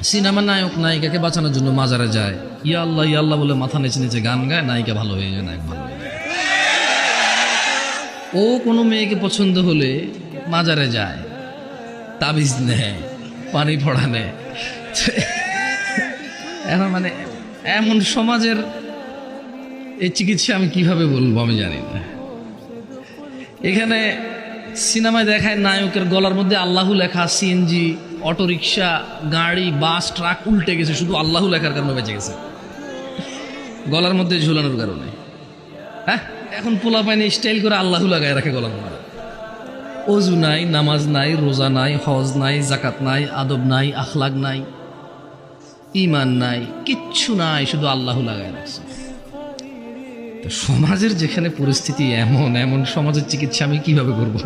সিনেমার নায়ক নায়িকাকে বাঁচানোর জন্য মাজারে যায়, ইয়া আল্লাহ বলে মাথা নেচে নেচে গান গায়, নায়িকা ভালো হয়ে যায়, নায়ক ভালো হয়ে যায়। ও কোনো মেয়েকে পছন্দ হলে মাজারে যায়, তাবিজ নেয়, পানি পড়া নেয়। এখন মানে এমন সমাজের এই চিকিৎসা আমি কিভাবে বলবো আমি জানি না। এখানে সিনেমায় দেখায় নায়কের গলার মধ্যে আল্লাহু লেখা, সিএনজি, অটোরিকশা, গাড়ি, বাস, ট্রাক উল্টে গেছে শুধু আল্লাহু লেখার কারণে বেঁচে গেছে, গলার মধ্যে ঝুলানোর কারণে। হ্যাঁ, এখন পোলা পাইনি স্টাইল করে আল্লাহু লাগায় রাখে গলার মধ্যে। অজু নাই, নামাজ নাই, রোজা নাই, হজ নাই, জাকাত নাই, আদব নাই, আখলাক নাই, ইমান নাই, কিচ্ছু নাই, শুধু আল্লাহু লাগায় রাখছে। তো সমাজের যেখানে পরিস্থিতি এমন, এমন সমাজের চিকিৎসা আমি কিভাবে করবো?